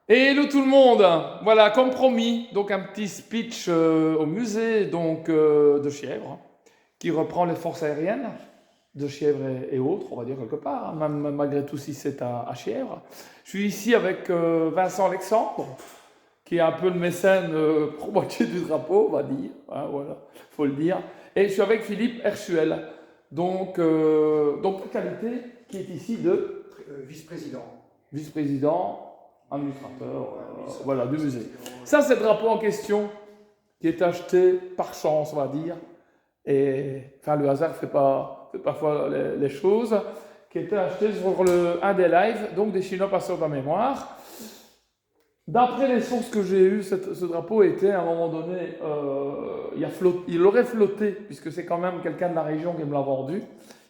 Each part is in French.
Et hello tout le monde! Voilà, comme promis, donc un petit speech au musée de Chièvre, qui reprend les forces aériennes de Chièvre et autres, on va dire quelque part, hein, même malgré tout si c'est à Chièvre. Je suis ici avec Vincent Alexandre, qui est un peu le mécène pour moitié du drapeau, on va dire, hein, voilà, faut le dire. Et je suis avec Philippe Hersuel, donc de qualité, qui est ici de Vice-président. vice-président, administrateur, voilà, du musée. Vice-président. Ça, c'est le drapeau en question qui est acheté par chance, on va dire. Et enfin, le hasard fait parfois les choses. Qui était acheté sur un des lives, donc des Chinois passeurs de la mémoire. D'après les sources que j'ai eues, ce drapeau était à un moment donné, il aurait flotté, puisque c'est quand même quelqu'un de la région qui me l'a vendu.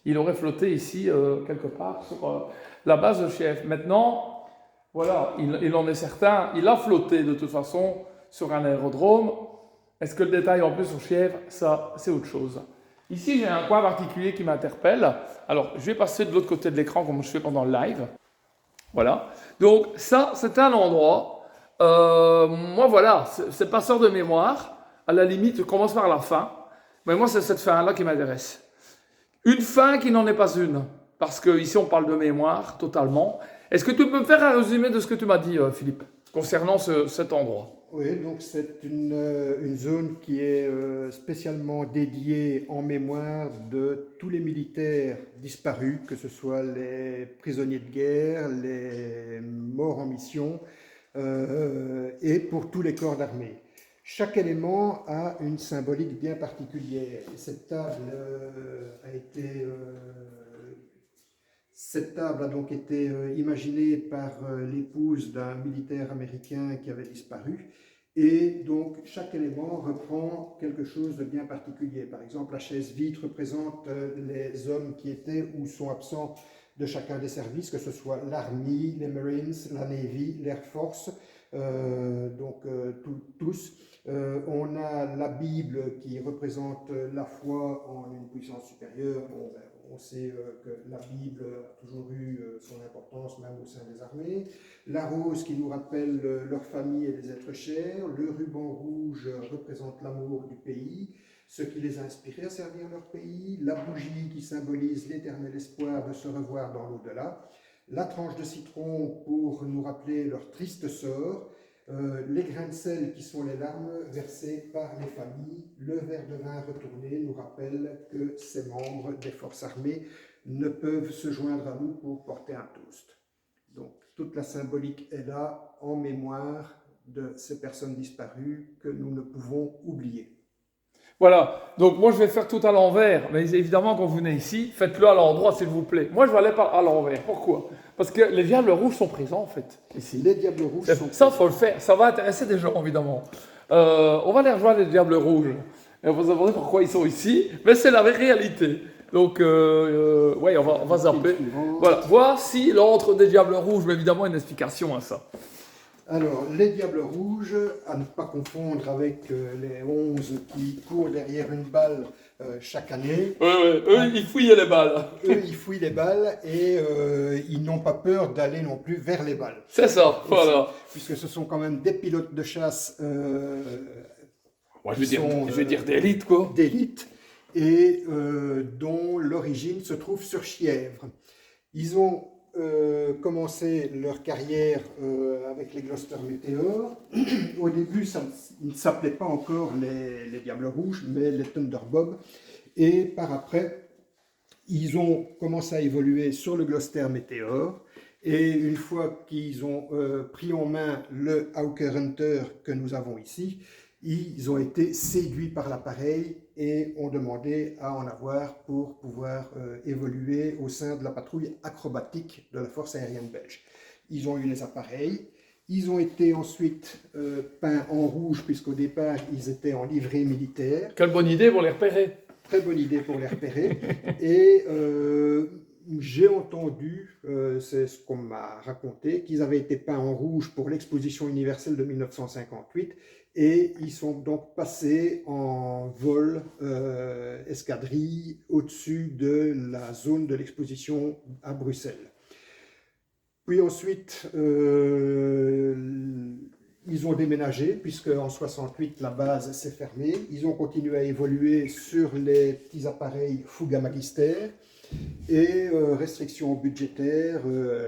Il aurait flotté ici, quelque part, sur la base de Chief. Maintenant, voilà, il en est certain, il a flotté de toute façon sur un aérodrome. Est-ce que le détail en plus sur Chièvre, ça, c'est autre chose. Ici, j'ai un coin particulier qui m'interpelle. Alors, je vais passer de l'autre côté de l'écran comme je fais pendant le live. Voilà. Donc, ça, c'est un endroit. Moi, voilà, c'est passeur de mémoire. À la limite, je commence par la fin. Mais moi, c'est cette fin-là qui m'intéresse. Une fin qui n'en est pas une. Parce qu'ici, on parle de mémoire totalement. Est-ce que tu peux me faire un résumé de ce que tu m'as dit, Philippe, concernant cet endroit? Oui, donc c'est une zone qui est spécialement dédiée en mémoire de tous les militaires disparus, que ce soit les prisonniers de guerre, les morts en mission, et pour tous les corps d'armée. Chaque élément a une symbolique bien particulière. Et cette table a donc été imaginée par l'épouse d'un militaire américain qui avait disparu. Et donc, chaque élément reprend quelque chose de bien particulier. Par exemple, la chaise vide représente les hommes qui étaient ou sont absents de chacun des services, que ce soit l'Army, les Marines, la Navy, l'Air Force, tous. On a la Bible qui représente la foi en une puissance supérieure. Bon, ben, on sait que la Bible a toujours eu son importance, même au sein des armées. La rose qui nous rappelle leur famille et les êtres chers. Le ruban rouge représente l'amour du pays, ce qui les a inspirés à servir leur pays. La bougie qui symbolise l'éternel espoir de se revoir dans l'au-delà. La tranche de citron pour nous rappeler leur triste sort. Les grains de sel qui sont les larmes versées par les familles. Le verre de vin retourné nous rappelle que ces membres des forces armées ne peuvent se joindre à nous pour porter un toast. Donc toute la symbolique est là en mémoire de ces personnes disparues que nous ne pouvons oublier. Voilà, donc moi je vais faire tout à l'envers, mais évidemment quand vous venez ici, faites-le à l'endroit s'il vous plaît. Moi je vais aller à l'envers, pourquoi? Parce que les diables rouges sont présents en fait, ici. Les diables rouges sont Ça, faut le faire, ça va intéresser des gens évidemment. On va les rejoindre les diables rouges. Et vous saurez pourquoi ils sont ici, mais c'est la réalité. Donc, ouais, on va zapper. Voilà, voici l'antre des diables rouges, mais évidemment une explication à ça. Alors, les diables rouges, à ne pas confondre avec les 11 qui courent derrière une balle chaque année. Ouais, eux, ils fouillent les balles. Eux, ils fouillent les balles et ils n'ont pas peur d'aller non plus vers les balles. C'est ça, voilà. Puisque ce sont quand même des pilotes de chasse Moi, je vais dire d'élite, quoi. d'élite et dont l'origine se trouve sur Chièvre. Ils ont commencé leur carrière avec les Gloucester Meteors. Au début, ils ne s'appelaient pas encore les Diables Rouges, mais les Thunderbobs. Et par après, ils ont commencé à évoluer sur le Gloucester Meteor. Et une fois qu'ils ont pris en main le Hawker Hunter que nous avons ici, ils ont été séduits par l'appareil et ont demandé à en avoir pour pouvoir évoluer au sein de la patrouille acrobatique de la force aérienne belge. Ils ont eu les appareils, ils ont été ensuite peints en rouge puisqu'au départ ils étaient en livrée militaire. Quelle bonne idée pour les repérer. Très bonne idée pour les repérer. Et j'ai entendu, c'est ce qu'on m'a raconté, qu'ils avaient été peints en rouge pour l'exposition universelle de 1958 et ils sont donc passés en vol escadrille au-dessus de la zone de l'exposition à Bruxelles. Puis ensuite, déménagé, puisque en 68, la base s'est fermée. Ils ont continué à évoluer sur les petits appareils Fuga Magister. Et restrictions budgétaires,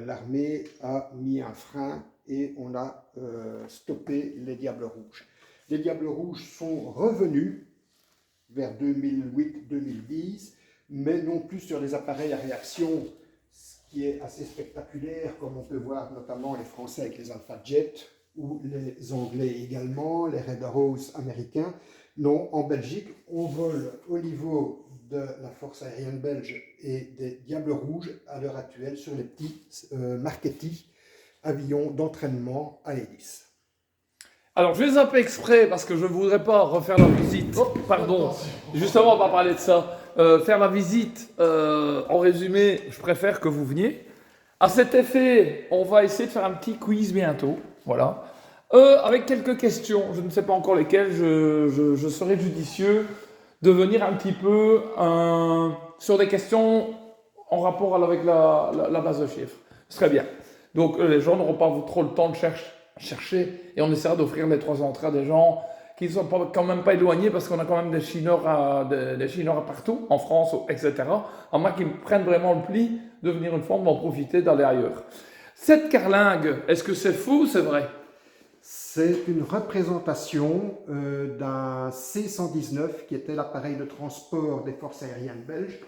l'armée a mis un frein et on a stoppé les Diables Rouges. Les Diables Rouges sont revenus vers 2008-2010, mais non plus sur les appareils à réaction, ce qui est assez spectaculaire, comme on peut voir notamment les Français avec les Alpha Jet, ou les Anglais également, les Red Arrows américains. Non, en Belgique, on vole au niveau de la force aérienne belge et des Diables Rouges à l'heure actuelle sur les petits Marchetti, avions d'entraînement AE10. Alors, je vais zapper exprès parce que je ne voudrais pas refaire la visite. Pardon, justement, on va parler de ça. Faire la visite, en résumé, je préfère que vous veniez. À cet effet, on va essayer de faire un petit quiz bientôt. Voilà. Avec quelques questions, je ne sais pas encore lesquelles, je serai judicieux de venir un petit peu sur des questions en rapport avec la base de chiffres. Ce serait bien. Donc, les gens n'auront pas trop le temps de chercher et on essaiera d'offrir les 3 entrées à des gens qui ne sont quand même pas éloignés parce qu'on a quand même des Chinois partout, en France, etc. À moins qu'ils prennent vraiment le pli de venir une fois, on va en profiter d'aller ailleurs. Cette carlingue, est-ce que c'est faux ou c'est vrai? C'est une représentation d'un C-119 qui était l'appareil de transport des forces aériennes belges,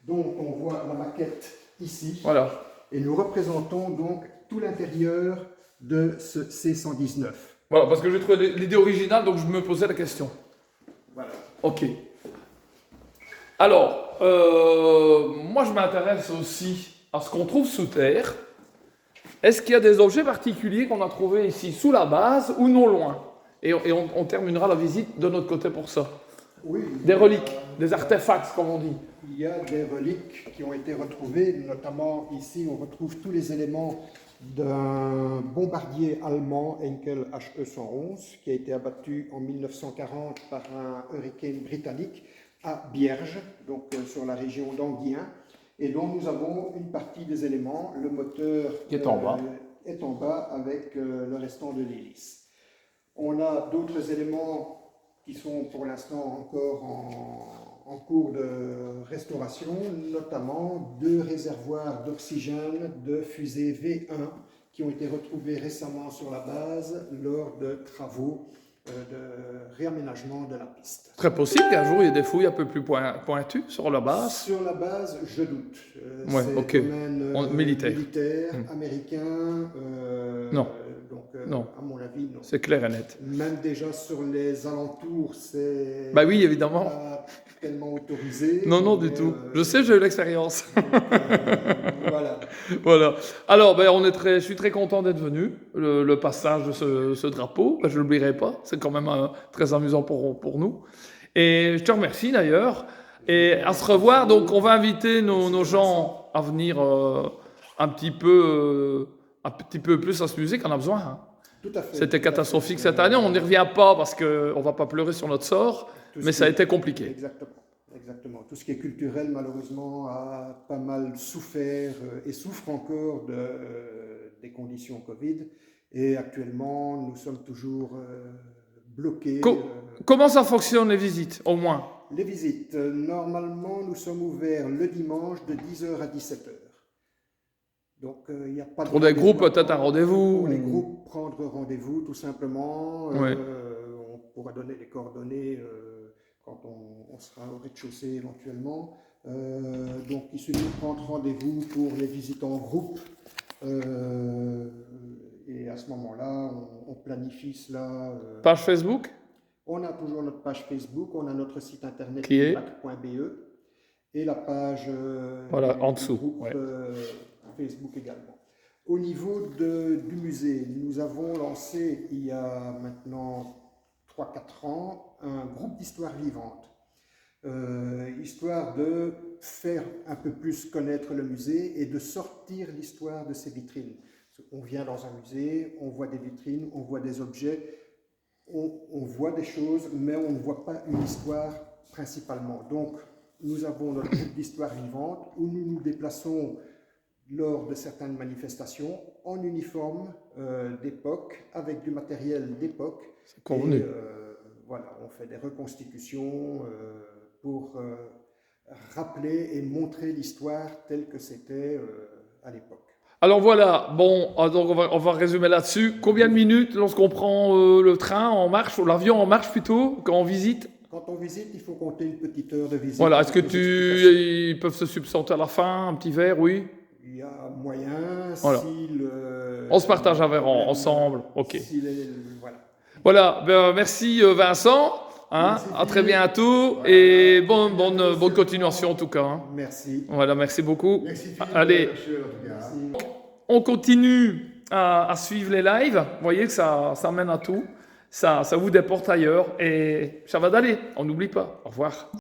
dont on voit la maquette ici. Voilà. Et nous représentons donc tout l'intérieur de ce C-119. Voilà, parce que j'ai trouvé l'idée originale, donc je me posais la question. Voilà. Ok. Alors, moi je m'intéresse aussi à ce qu'on trouve sous terre. Est-ce qu'il y a des objets particuliers qu'on a trouvés ici sous la base ou non loin? Et on terminera la visite de notre côté pour ça. Oui. Des reliques, des artefacts comme on dit. Il y a des reliques qui ont été retrouvées, notamment ici on retrouve tous les éléments d'un bombardier allemand Henkel HE-111 qui a été abattu en 1940 par un hurricane britannique à Bierge, donc sur la région d'Anguien, et dont nous avons une partie des éléments. Le moteur qui est en bas. Est en bas avec le restant de l'hélice. On a d'autres éléments qui sont pour l'instant encore en cours de restauration, notamment 2 réservoirs d'oxygène de fusée V1 qui ont été retrouvés récemment sur la base lors de travaux de réaménagement de la piste. Très possible qu'un jour il y ait des fouilles un peu plus pointues sur la base. Sur la base, je doute. Ouais, c'est ok. domaine Militaire. Américain. Non. Donc, non. à mon avis, non. C'est clair et net. Même déjà sur les alentours, c'est bah oui, évidemment. Pas tellement autorisé. Non, du tout. Je sais, j'ai eu l'expérience. Voilà. Voilà. Alors, je suis très content d'être venu. Le passage de ce drapeau, je ne l'oublierai pas. C'est quand même très amusant pour nous. Et je te remercie d'ailleurs. Et à se revoir. Donc, on va inviter nos gens à venir un petit peu plus à ce musée qu'on a besoin. Hein. Tout à fait. C'était catastrophique cette année. On n'y revient pas parce qu'on ne va pas pleurer sur notre sort. Mais ça a été compliqué. Exactement. Tout ce qui est culturel, malheureusement, a pas mal souffert et souffre encore des conditions Covid. Et actuellement, nous sommes toujours bloqués. Comment ça fonctionne les visites, au moins? Les visites, normalement, nous sommes ouverts le dimanche de 10h à 17h. Donc, il n'y a pas de... Pour des groupes, peut-être un rendez-vous? Pour les groupes, prendre rendez-vous, tout simplement. Ouais. On pourra donner les coordonnées quand on sera au rez-de-chaussée éventuellement. Donc, il suffit de prendre rendez-vous pour les visites en groupe. Et à ce moment-là, on planifie cela. Page Facebook? On a toujours notre page Facebook, on a notre site internet qui est .be et la page voilà, en dessous, groupe, Facebook également. Au niveau du musée, nous avons lancé il y a maintenant 3-4 ans un groupe d'histoire vivante, histoire de faire un peu plus connaître le musée et de sortir l'histoire de ces vitrines. On vient dans un musée, on voit des vitrines, on voit des objets, on voit des choses, mais on ne voit pas une histoire principalement. Donc, nous avons notre groupe d'histoire vivante où nous nous déplaçons lors de certaines manifestations en uniforme d'époque, avec du matériel d'époque. C'est convenu. Et, voilà, on fait des reconstitutions pour rappeler et montrer l'histoire telle que c'était à l'époque. Alors voilà, bon, donc on va résumer là-dessus. Combien de minutes lorsqu'on prend le train en marche, ou l'avion en marche plutôt, quand on visite? Quand on visite, il faut compter une petite heure de visite. Voilà, est-ce que avec des explications. ils peuvent se substanter à la fin, un petit verre, oui? Il y a moyen, Voilà. si le... On se partage un verre ensemble, ok. Si voilà. Voilà, ben, merci Vincent, hein, Merci, à très Philippe. bientôt Voilà. et bonne continuation en tout cas. Hein. Merci. Voilà, merci beaucoup. Merci Philippe. Allez, En tout cas. Merci. on continue à suivre les lives. Vous voyez que ça mène à tout. Ça vous déporte ailleurs et ça va d'aller. On n'oublie pas. Au revoir.